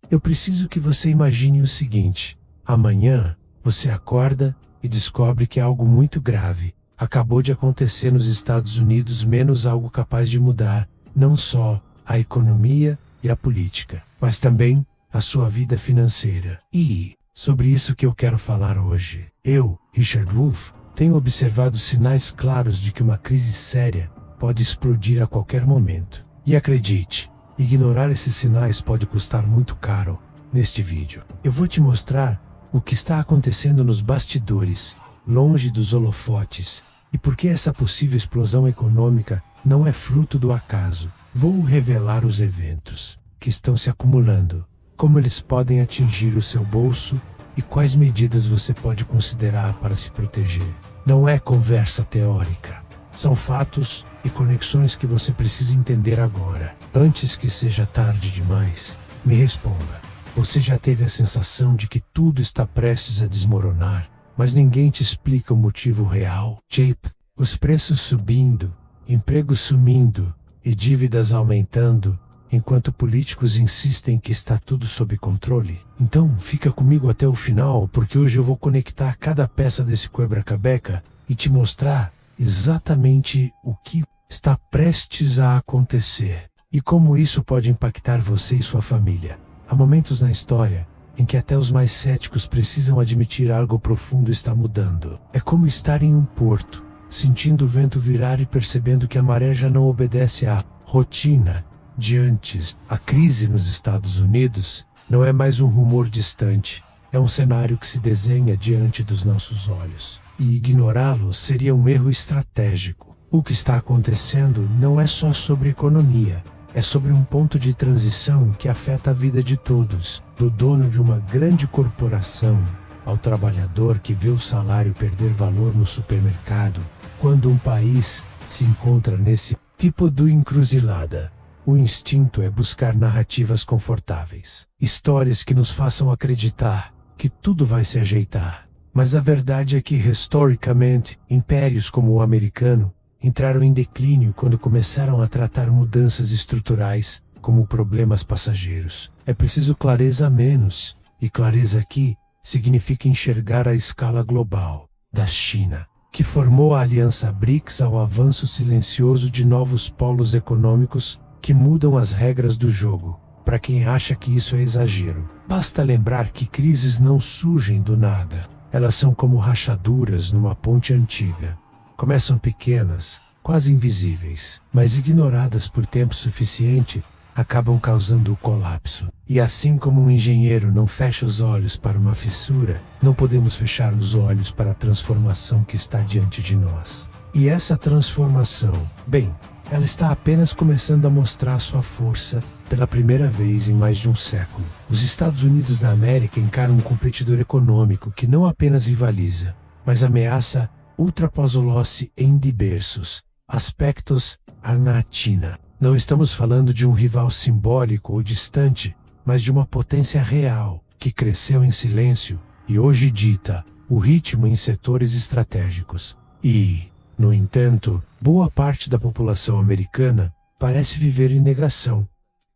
Eu preciso que você imagine o seguinte: amanhã, você acorda e descobre que algo muito grave acabou de acontecer nos Estados Unidos, menos algo capaz de mudar, não só a economia e a política, mas também a sua vida financeira. E sobre isso que eu quero falar hoje. Eu, Richard Wolff, tenho observado sinais claros de que uma crise séria pode explodir a qualquer momento. E acredite, ignorar esses sinais pode custar muito caro. Neste vídeo, eu vou te mostrar o que está acontecendo nos bastidores, longe dos holofotes, e por que essa possível explosão econômica não é fruto do acaso. Vou revelar os eventos que estão se acumulando, como eles podem atingir o seu bolso e quais medidas você pode considerar para se proteger. Não é conversa teórica. São fatos e conexões que você precisa entender agora. Antes que seja tarde demais, me responda. Você já teve a sensação de que tudo está prestes a desmoronar, mas ninguém te explica o motivo real? Tipo, os preços subindo, empregos sumindo e dívidas aumentando, enquanto políticos insistem que está tudo sob controle? Então, fica comigo até o final, porque hoje eu vou conectar cada peça desse quebra-cabeça e te mostrar exatamente o que está prestes a acontecer e como isso pode impactar você e sua família. Há momentos na história em que até os mais céticos precisam admitir algo profundo está mudando. É como estar em um porto, sentindo o vento virar e percebendo que a maré já não obedece à rotina de antes. A crise nos Estados Unidos não é mais um rumor distante, é um cenário que se desenha diante dos nossos olhos. E ignorá-lo seria um erro estratégico. O que está acontecendo não é só sobre economia, é sobre um ponto de transição que afeta a vida de todos, do dono de uma grande corporação ao trabalhador que vê o salário perder valor no supermercado. Quando um país se encontra nesse tipo de encruzilhada, o instinto é buscar narrativas confortáveis, histórias que nos façam acreditar que tudo vai se ajeitar. Mas a verdade é que, historicamente, impérios como o americano entraram em declínio quando começaram a tratar mudanças estruturais como problemas passageiros. É preciso clareza menos, e clareza aqui significa enxergar a escala global da China, que formou a aliança BRICS ao avanço silencioso de novos polos econômicos que mudam as regras do jogo. Para quem acha que isso é exagero, basta lembrar que crises não surgem do nada. Elas são como rachaduras numa ponte antiga. Começam pequenas, quase invisíveis, mas ignoradas por tempo suficiente, acabam causando o colapso. E assim como um engenheiro não fecha os olhos para uma fissura, não podemos fechar os olhos para a transformação que está diante de nós. E essa transformação, bem, ela está apenas começando a mostrar sua força pela primeira vez em mais de um século. Os Estados Unidos da América encaram um competidor econômico que não apenas rivaliza, mas ameaça ultrapassá-lo-se em diversos aspectos na China. Não estamos falando de um rival simbólico ou distante, mas de uma potência real, que cresceu em silêncio e hoje dita o ritmo em setores estratégicos. E, no entanto, boa parte da população americana parece viver em negação.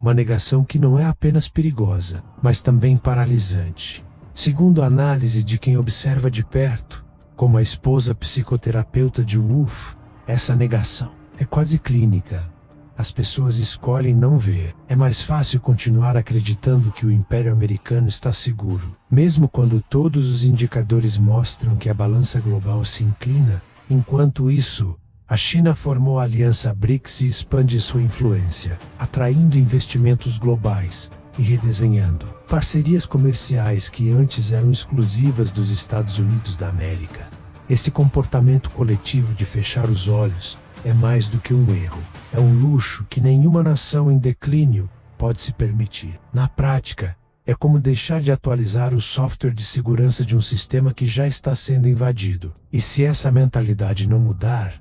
Uma negação que não é apenas perigosa, mas também paralisante. Segundo a análise de quem observa de perto, como a esposa psicoterapeuta de Wolff, essa negação é quase clínica. As pessoas escolhem não ver. É mais fácil continuar acreditando que o Império Americano está seguro, mesmo quando todos os indicadores mostram que a balança global se inclina. Enquanto isso, a China formou a aliança BRICS e expande sua influência, atraindo investimentos globais e redesenhando parcerias comerciais que antes eram exclusivas dos Estados Unidos da América. Esse comportamento coletivo de fechar os olhos é mais do que um erro. É um luxo que nenhuma nação em declínio pode se permitir. Na prática, é como deixar de atualizar o software de segurança de um sistema que já está sendo invadido. E se essa mentalidade não mudar,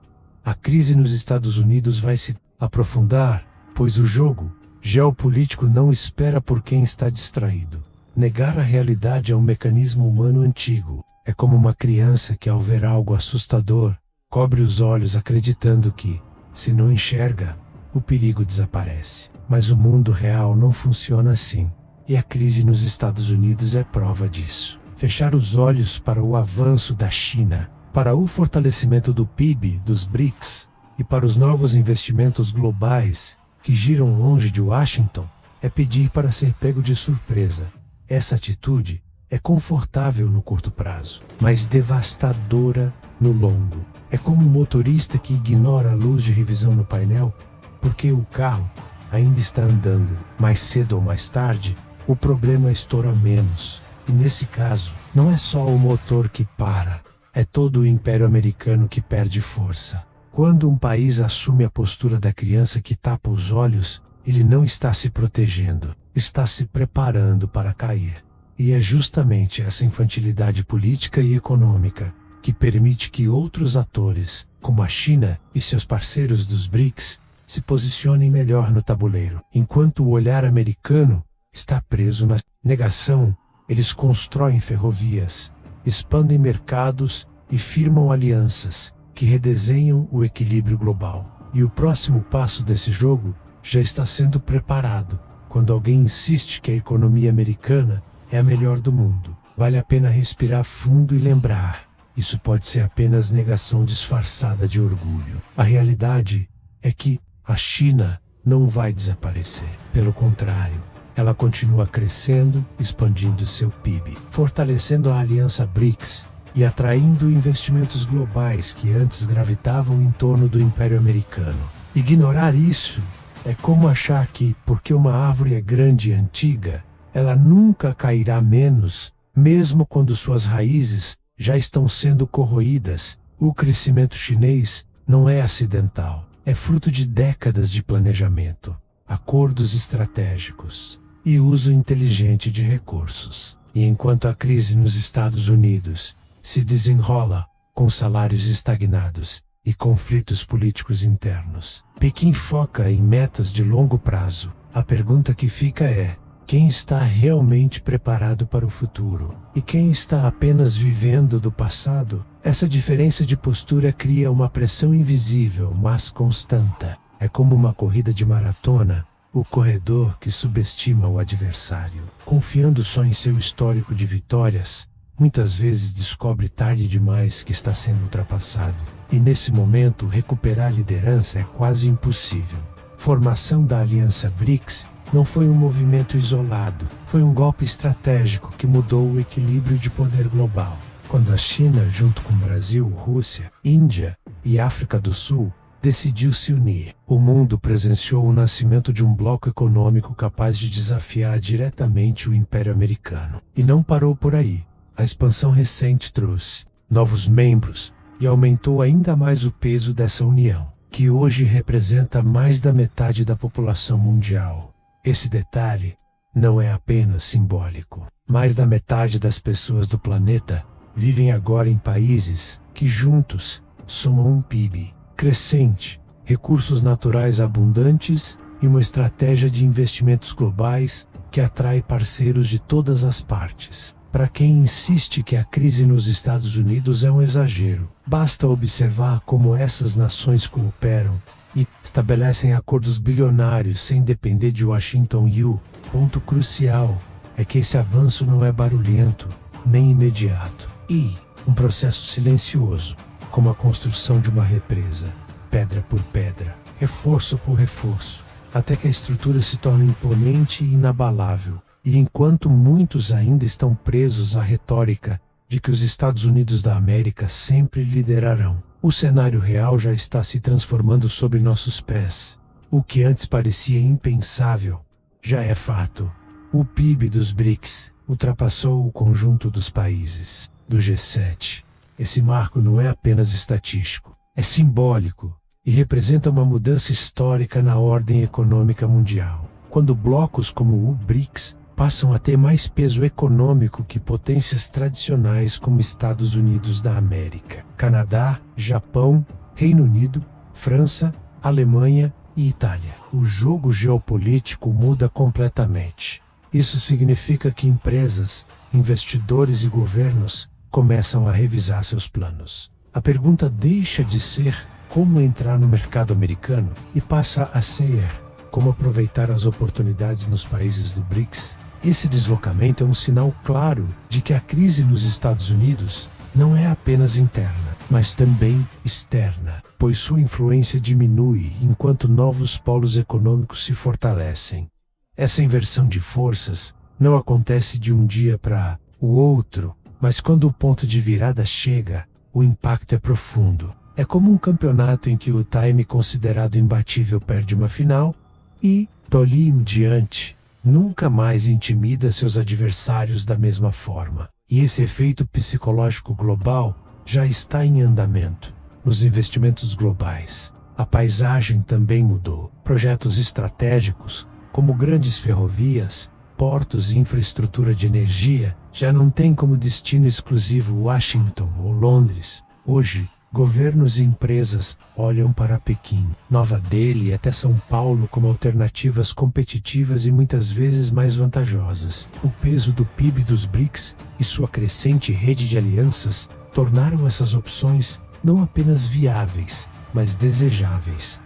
a crise nos Estados Unidos vai se aprofundar, pois o jogo geopolítico não espera por quem está distraído. Negar a realidade é um mecanismo humano antigo. É como uma criança que, ao ver algo assustador, cobre os olhos acreditando que, se não enxerga, o perigo desaparece. Mas o mundo real não funciona assim. e a crise nos Estados Unidos é prova disso. Fechar os olhos para o avanço da China, para o fortalecimento do PIB dos BRICS e para os novos investimentos globais que giram longe de Washington, é pedir para ser pego de surpresa. Essa atitude é confortável no curto prazo, mas devastadora no longo. É como um motorista que ignora a luz de revisão no painel porque o carro ainda está andando. Mais cedo ou mais tarde, o problema estoura menos. E nesse caso, não é só o motor que para, é todo o Império Americano que perde força. Quando um país assume a postura da criança que tapa os olhos, ele não está se protegendo, está se preparando para cair. E é justamente essa infantilidade política e econômica que permite que outros atores, como a China e seus parceiros dos BRICS, se posicionem melhor no tabuleiro. Enquanto o olhar americano está preso na negação, eles constroem ferrovias, expandem mercados e firmam alianças que redesenham o equilíbrio global. E o próximo passo desse jogo já está sendo preparado. Quando alguém insiste que a economia americana é a melhor do mundo, vale a pena respirar fundo e lembrar: isso pode ser apenas negação disfarçada de orgulho. A realidade é que a China não vai desaparecer. Pelo contrário, ela continua crescendo, expandindo seu PIB, fortalecendo a aliança BRICS e atraindo investimentos globais que antes gravitavam em torno do Império Americano. Ignorar isso é como achar que, porque uma árvore é grande e antiga, ela nunca cairá menos, mesmo quando suas raízes já estão sendo corroídas. O crescimento chinês não é acidental, é fruto de décadas de planejamento, acordos estratégicos e uso inteligente de recursos. E enquanto a crise nos Estados Unidos se desenrola com salários estagnados e conflitos políticos internos, Pequim foca em metas de longo prazo. A pergunta que fica é: quem está realmente preparado para o futuro? E quem está apenas vivendo do passado? Essa diferença de postura cria uma pressão invisível, mas constante. É como uma corrida de maratona, o corredor que subestima o adversário, confiando só em seu histórico de vitórias, muitas vezes descobre tarde demais que está sendo ultrapassado. E nesse momento, recuperar a liderança é quase impossível. Formação da Aliança BRICS não foi um movimento isolado, foi um golpe estratégico que mudou o equilíbrio de poder global. Quando a China, junto com Brasil, Rússia, Índia e África do Sul, decidiu se unir, o mundo presenciou o nascimento de um bloco econômico capaz de desafiar diretamente o Império Americano. E não parou por aí. A expansão recente trouxe novos membros e aumentou ainda mais o peso dessa união, que hoje representa mais da metade da população mundial. Esse detalhe não é apenas simbólico. Mais da metade das pessoas do planeta vivem agora em países que juntos somam um PIB crescente, recursos naturais abundantes e uma estratégia de investimentos globais que atrai parceiros de todas as partes. Para quem insiste que a crise nos Estados Unidos é um exagero, basta observar como essas nações cooperam e estabelecem acordos bilionários sem depender de Washington. E o ponto crucial é que esse avanço não é barulhento, nem imediato, e um processo silencioso, como a construção de uma represa, pedra por pedra, reforço por reforço, até que a estrutura se torne imponente e inabalável. E enquanto muitos ainda estão presos à retórica de que os Estados Unidos da América sempre liderarão, o cenário real já está se transformando sob nossos pés. O que antes parecia impensável já é fato. O PIB dos BRICS ultrapassou o conjunto dos países do G7. Esse marco não é apenas estatístico, é simbólico e representa uma mudança histórica na ordem econômica mundial. Quando blocos como o BRICS passam a ter mais peso econômico que potências tradicionais como Estados Unidos da América, Canadá, Japão, Reino Unido, França, Alemanha e Itália. O jogo geopolítico muda completamente. Isso significa que empresas, investidores e governos começam a revisar seus planos. A pergunta deixa de ser como entrar no mercado americano e passa a ser como aproveitar as oportunidades nos países do BRICS Esse deslocamento é um sinal claro de que a crise nos Estados Unidos não é apenas interna, mas também externa, pois sua influência diminui enquanto novos polos econômicos se fortalecem. Essa inversão de forças não acontece de um dia para o outro, mas quando o ponto de virada chega, o impacto é profundo. É como um campeonato em que o time considerado imbatível perde uma final e, dali em diante, nunca mais intimida seus adversários da mesma forma. E esse efeito psicológico global já está em andamento. Nos investimentos globais, a paisagem também mudou. Projetos estratégicos, como grandes ferrovias, portos e infraestrutura de energia, já não têm como destino exclusivo Washington ou Londres. Hoje, governos e empresas olham para Pequim, Nova Delhi e até São Paulo como alternativas competitivas e muitas vezes mais vantajosas. O peso do PIB dos BRICS e sua crescente rede de alianças tornaram essas opções não apenas viáveis, mas desejáveis.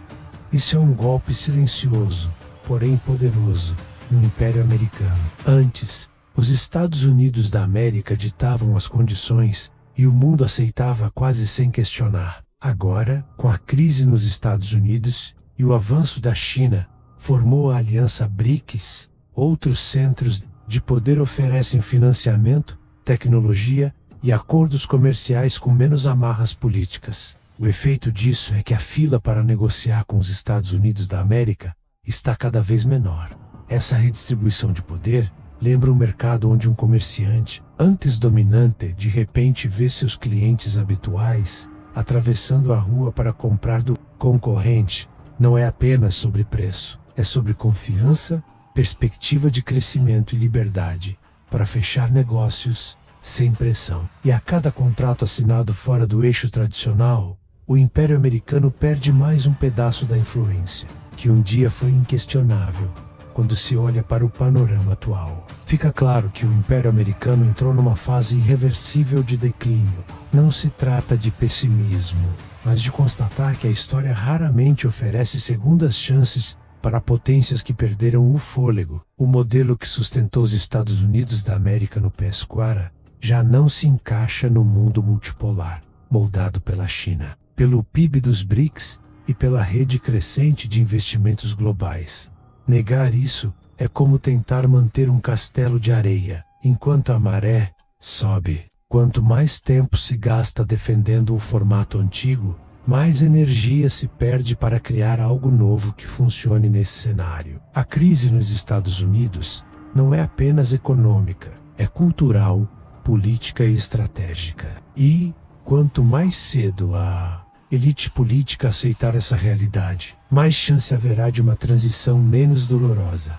Isso é um golpe silencioso, porém poderoso, no Império Americano. Antes, os Estados Unidos da América ditavam as condições e o mundo aceitava quase sem questionar. Agora, com a crise nos Estados Unidos e o avanço da China, formou a Aliança BRICS. Outros centros de poder oferecem financiamento, tecnologia e acordos comerciais com menos amarras políticas. O efeito disso é que a fila para negociar com os Estados Unidos da América está cada vez menor. Essa redistribuição de poder lembra um mercado onde um comerciante, antes dominante, de repente vê seus clientes habituais atravessando a rua para comprar do concorrente. Não é apenas sobre preço, é sobre confiança, perspectiva de crescimento e liberdade para fechar negócios sem pressão. E a cada contrato assinado fora do eixo tradicional, o Império Americano perde mais um pedaço da influência, que um dia foi inquestionável. Quando se olha para o panorama atual, fica claro que o Império Americano entrou numa fase irreversível de declínio. Não se trata de pessimismo, mas de constatar que a história raramente oferece segundas chances para potências que perderam o fôlego. O modelo que sustentou os Estados Unidos da América no PS4 já não se encaixa no mundo multipolar, moldado pela China, pelo PIB dos BRICS e pela rede crescente de investimentos globais. Negar isso é como tentar manter um castelo de areia, enquanto a maré sobe. Quanto mais tempo se gasta defendendo o formato antigo, mais energia se perde para criar algo novo que funcione nesse cenário. A crise nos Estados Unidos não é apenas econômica, é cultural, política e estratégica. E, quanto mais cedo a elite política aceitar essa realidade, mais chance haverá de uma transição menos dolorosa.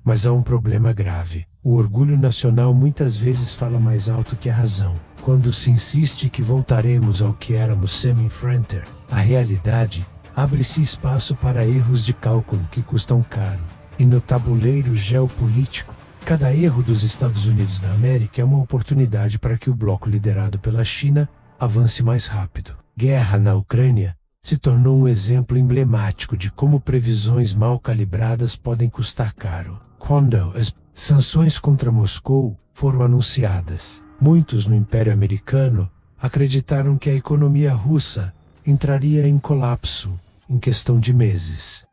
Mas há um problema grave. O orgulho nacional muitas vezes fala mais alto que a razão. Quando se insiste que voltaremos ao que éramos semi-frontier, a realidade abre-se espaço para erros de cálculo que custam caro. E no tabuleiro geopolítico, cada erro dos Estados Unidos da América é uma oportunidade para que o bloco liderado pela China avance mais rápido. Guerra na Ucrânia se tornou um exemplo emblemático de como previsões mal calibradas podem custar caro. Quando as sanções contra Moscou foram anunciadas, muitos no Império Americano acreditaram que a economia russa entraria em colapso em questão de meses.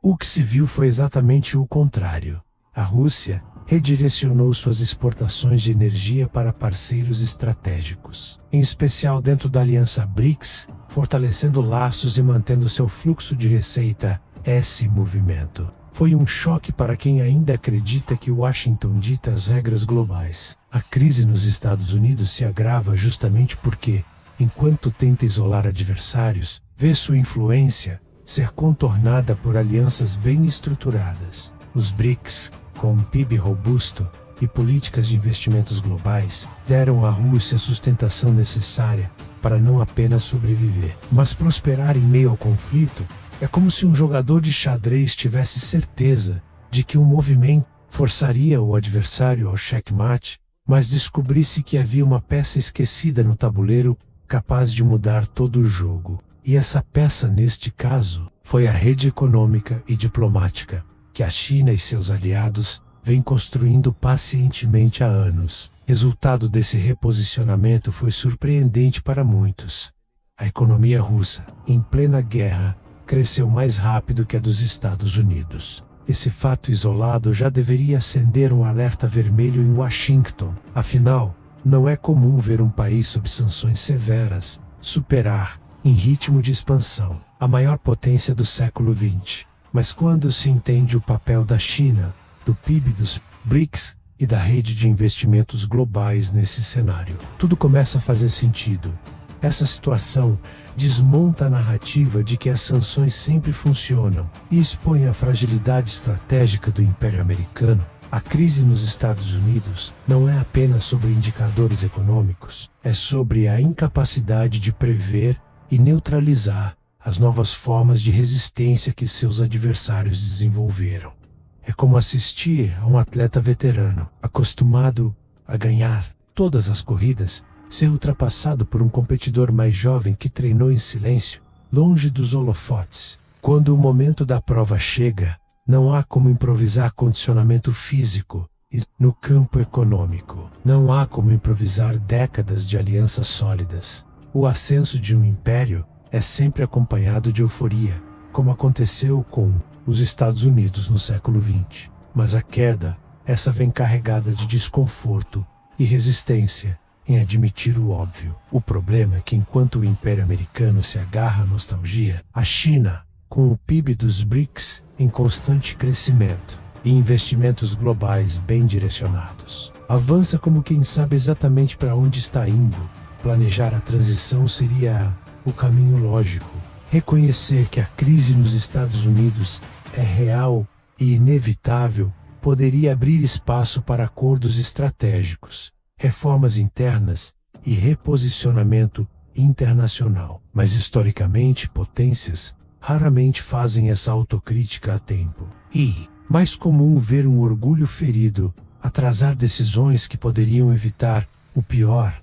O que se viu foi exatamente o contrário. A Rússia redirecionou suas exportações de energia para parceiros estratégicos, em especial dentro da Aliança BRICS, fortalecendo laços e mantendo seu fluxo de receita. Esse movimento foi um choque para quem ainda acredita que Washington dita as regras globais. A crise nos Estados Unidos se agrava justamente porque, enquanto tenta isolar adversários, vê sua influência ser contornada por alianças bem estruturadas. Os BRICS, com um PIB robusto e políticas de investimentos globais, deram à Rússia a sustentação necessária para não apenas sobreviver, mas prosperar em meio ao conflito. É como se um jogador de xadrez tivesse certeza de que um movimento forçaria o adversário ao checkmate, mas descobrisse que havia uma peça esquecida no tabuleiro capaz de mudar todo o jogo. E essa peça, neste caso, foi a rede econômica e diplomática que a China e seus aliados vem construindo pacientemente há anos. Resultado desse reposicionamento foi surpreendente para muitos. A economia russa, em plena guerra, cresceu mais rápido que a dos Estados Unidos. Esse fato isolado já deveria acender um alerta vermelho em Washington. Afinal, não é comum ver um país sob sanções severas superar, em ritmo de expansão, a maior potência do século XX. Mas quando se entende o papel da China, do PIB dos BRICS e da rede de investimentos globais nesse cenário, tudo começa a fazer sentido. Essa situação desmonta a narrativa de que as sanções sempre funcionam e expõe a fragilidade estratégica do Império Americano. A crise nos Estados Unidos não é apenas sobre indicadores econômicos, é sobre a incapacidade de prever e neutralizar as novas formas de resistência que seus adversários desenvolveram. É como assistir a um atleta veterano, acostumado a ganhar todas as corridas, ser ultrapassado por um competidor mais jovem que treinou em silêncio, longe dos holofotes. Quando o momento da prova chega, não há como improvisar condicionamento físico. E no campo econômico, não há como improvisar décadas de alianças sólidas. O ascenso de um império é sempre acompanhado de euforia, como aconteceu com os Estados Unidos no século XX. Mas a queda, essa vem carregada de desconforto e resistência em admitir o óbvio. O problema é que enquanto o Império Americano se agarra à nostalgia, a China, com o PIB dos BRICS em constante crescimento e investimentos globais bem direcionados, avança como quem sabe exatamente para onde está indo. Planejar a transição seria o caminho lógico. Reconhecer que a crise nos Estados Unidos é real e inevitável poderia abrir espaço para acordos estratégicos, reformas internas e reposicionamento internacional. Mas historicamente, potências raramente fazem essa autocrítica a tempo. E, mais comum ver um orgulho ferido atrasar decisões que poderiam evitar o pior.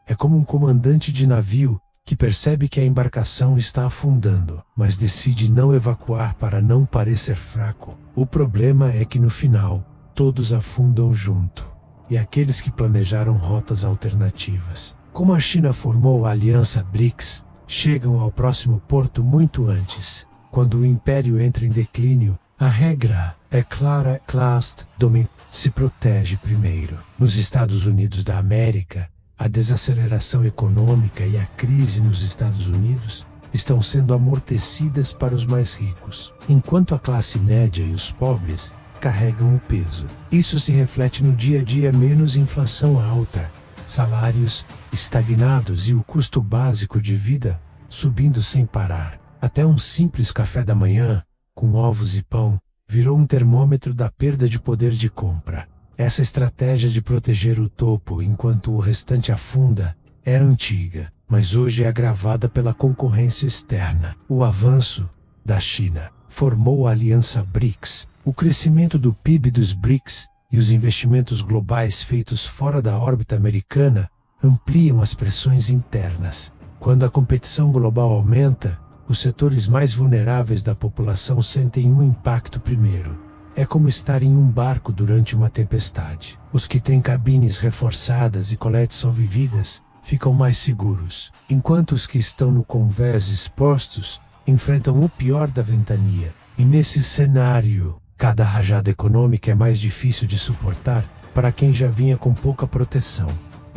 É como um comandante de navio que percebe que a embarcação está afundando, mas decide não evacuar para não parecer fraco. O problema é que no final, todos afundam junto. E aqueles que planejaram rotas alternativas, como a China formou a aliança BRICS, chegam ao próximo porto muito antes. Quando o império entra em declínio, a regra é clara: last domin se protege primeiro. Nos Estados Unidos da América, a desaceleração econômica e a crise nos Estados Unidos estão sendo amortecidas para os mais ricos, enquanto a classe média e os pobres carregam o peso. Isso se reflete no dia a dia: menos inflação alta, salários estagnados e o custo básico de vida subindo sem parar. Até um simples café da manhã, com ovos e pão, virou um termômetro da perda de poder de compra. Essa estratégia de proteger o topo enquanto o restante afunda é antiga, mas hoje é agravada pela concorrência externa. O avanço da China formou a aliança BRICS. O crescimento do PIB dos BRICS e os investimentos globais feitos fora da órbita americana ampliam as pressões internas. Quando a competição global aumenta, os setores mais vulneráveis da população sentem um impacto primeiro. É como estar em um barco durante uma tempestade. Os que têm cabines reforçadas e coletes salva-vidas ficam mais seguros, enquanto os que estão no convés expostos enfrentam o pior da ventania. E nesse cenário, cada rajada econômica é mais difícil de suportar para quem já vinha com pouca proteção.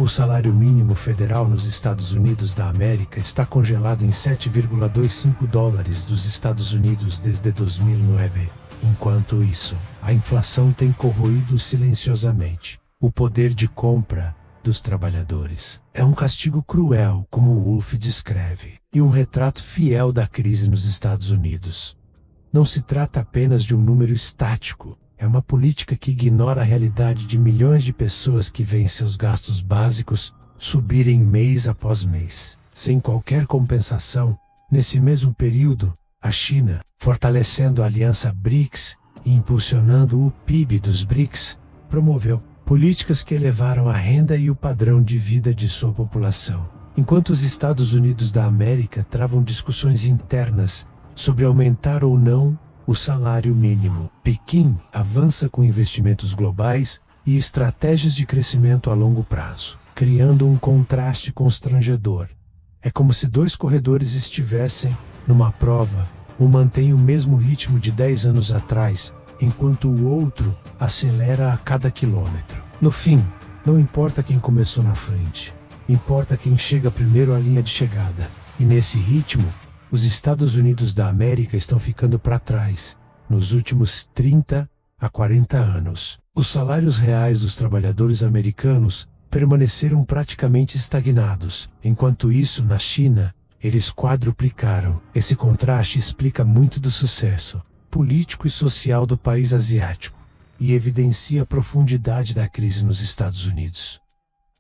O salário mínimo federal nos Estados Unidos da América está congelado em $7,25 dos Estados Unidos desde 2009. Enquanto isso, a inflação tem corroído silenciosamente o poder de compra dos trabalhadores. É um castigo cruel, como Wolff descreve, e um retrato fiel da crise nos Estados Unidos. Não se trata apenas de um número estático, é uma política que ignora a realidade de milhões de pessoas que veem seus gastos básicos subirem mês após mês, sem qualquer compensação. Nesse mesmo período, a China, fortalecendo a aliança BRICS e impulsionando o PIB dos BRICS, promoveu políticas que elevaram a renda e o padrão de vida de sua população. Enquanto os Estados Unidos da América travam discussões internas sobre aumentar ou não o salário mínimo. Pequim avança com investimentos globais e estratégias de crescimento a longo prazo, criando um contraste constrangedor. É como se dois corredores estivessem numa prova. Um mantém o mesmo ritmo de 10 anos atrás, enquanto o outro acelera a cada quilômetro. No fim, não importa quem começou na frente, importa quem chega primeiro à linha de chegada. E nesse ritmo, os Estados Unidos da América estão ficando para trás. Nos últimos 30 a 40 anos, os salários reais dos trabalhadores americanos permaneceram praticamente estagnados. Enquanto isso, na China, eles quadruplicaram. Esse contraste explica muito do sucesso político e social do país asiático e evidencia a profundidade da crise nos Estados Unidos.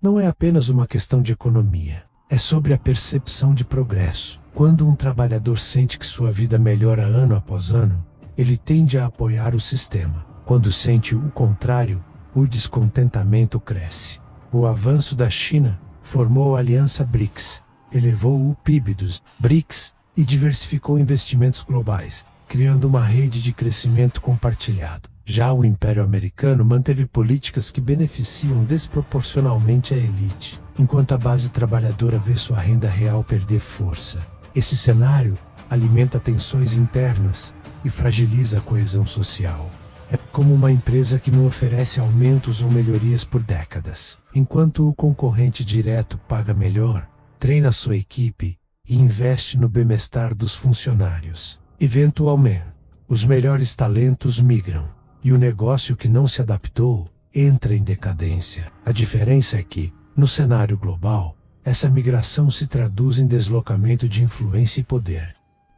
Não é apenas uma questão de economia, é sobre a percepção de progresso. Quando um trabalhador sente que sua vida melhora ano após ano, ele tende a apoiar o sistema. Quando sente o contrário, o descontentamento cresce. O avanço da China formou a Aliança BRICS, elevou o PIB dos BRICS e diversificou investimentos globais, criando uma rede de crescimento compartilhado. Já o Império Americano manteve políticas que beneficiam desproporcionalmente a elite, enquanto a base trabalhadora vê sua renda real perder força. Esse cenário alimenta tensões internas e fragiliza a coesão social. É como uma empresa que não oferece aumentos ou melhorias por décadas, enquanto o concorrente direto paga melhor, treina sua equipe e investe no bem-estar dos funcionários. Eventualmente, os melhores talentos migram, e o negócio que não se adaptou entra em decadência. A diferença é que, no cenário global, essa migração se traduz em deslocamento de influência e poder.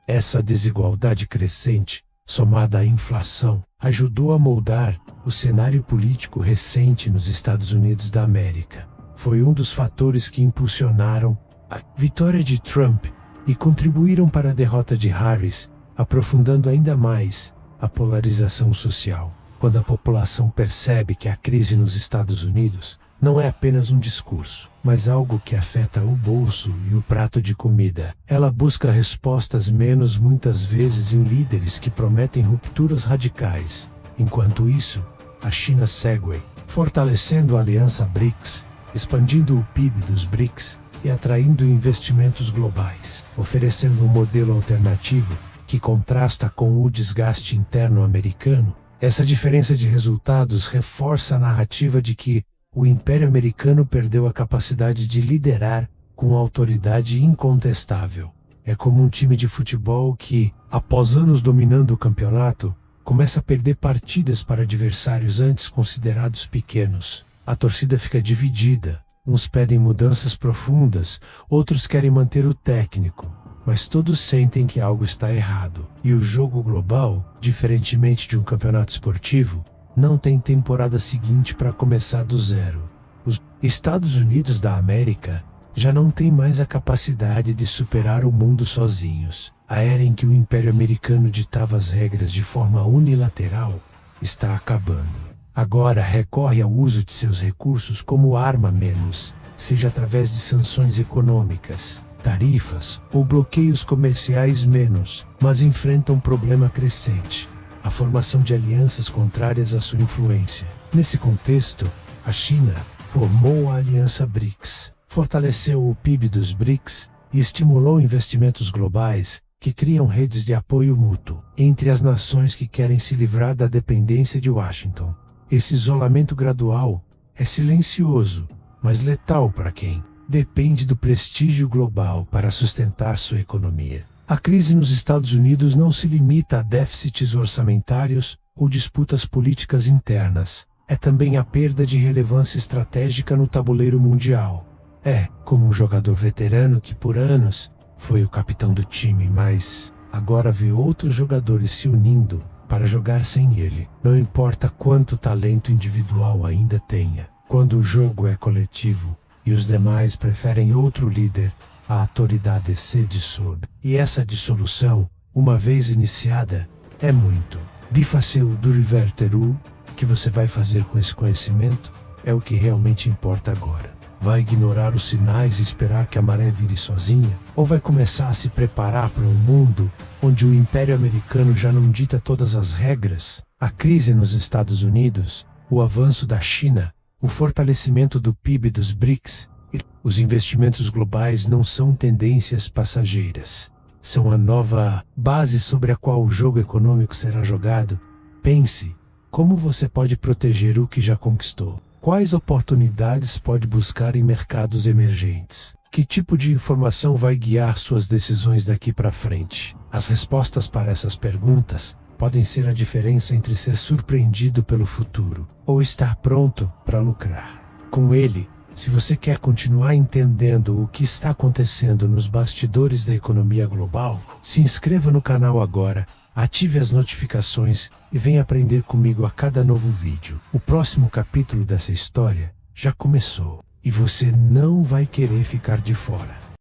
Essa desigualdade crescente, somada à inflação, ajudou a moldar o cenário político recente nos Estados Unidos da América. Foi um dos fatores que impulsionaram a vitória de Trump e contribuíram para a derrota de Harris, aprofundando ainda mais a polarização social. Quando a população percebe que a crise nos Estados Unidos não é apenas um discurso, mas algo que afeta o bolso e o prato de comida, ela busca respostas muitas vezes em líderes que prometem rupturas radicais. Enquanto isso, a China segue, fortalecendo a Aliança BRICS, expandindo o PIB dos BRICS e atraindo investimentos globais, oferecendo um modelo alternativo que contrasta com o desgaste interno americano. Essa diferença de resultados reforça a narrativa de que o Império Americano perdeu a capacidade de liderar com autoridade incontestável. É como um time de futebol que, após anos dominando o campeonato, começa a perder partidas para adversários antes considerados pequenos. A torcida fica dividida, uns pedem mudanças profundas, outros querem manter o técnico, mas todos sentem que algo está errado. E o jogo global, diferentemente de um campeonato esportivo, não tem temporada seguinte para começar do zero. Os Estados Unidos da América já não têm mais a capacidade de superar o mundo sozinhos. A era em que o Império Americano ditava as regras de forma unilateral está acabando. Agora recorre ao uso de seus recursos como arma menos, seja através de sanções econômicas, tarifas ou bloqueios comerciais menos, mas enfrenta um problema crescente: a formação de alianças contrárias à sua influência. Nesse contexto, a China formou a Aliança BRICS, fortaleceu o PIB dos BRICS e estimulou investimentos globais que criam redes de apoio mútuo entre as nações que querem se livrar da dependência de Washington. Esse isolamento gradual é silencioso, mas letal para quem depende do prestígio global para sustentar sua economia. A crise nos Estados Unidos não se limita a déficits orçamentários ou disputas políticas internas. É também a perda de relevância estratégica no tabuleiro mundial. É como um jogador veterano que por anos foi o capitão do time, mas agora vê outros jogadores se unindo para jogar sem ele. Não importa quanto talento individual ainda tenha. Quando o jogo é coletivo e os demais preferem outro líder, a autoridade se dissolve. E essa dissolução, uma vez iniciada, é muito difícil de reverter. O que você vai fazer com esse conhecimento é o que realmente importa agora. Vai ignorar os sinais e esperar que a maré vire sozinha? Ou vai começar a se preparar para um mundo onde o Império Americano já não dita todas as regras? A crise nos Estados Unidos, o avanço da China, o fortalecimento do PIB dos BRICS e os investimentos globais não são tendências passageiras. São a nova base sobre a qual o jogo econômico será jogado. Pense, como você pode proteger o que já conquistou? Quais oportunidades pode buscar em mercados emergentes? Que tipo de informação vai guiar suas decisões daqui para frente? As respostas para essas perguntas podem ser a diferença entre ser surpreendido pelo futuro ou estar pronto para lucrar. Com ele, se você quer continuar entendendo o que está acontecendo nos bastidores da economia global, se inscreva no canal agora, ative as notificações e venha aprender comigo a cada novo vídeo. O próximo capítulo dessa história já começou e você não vai querer ficar de fora.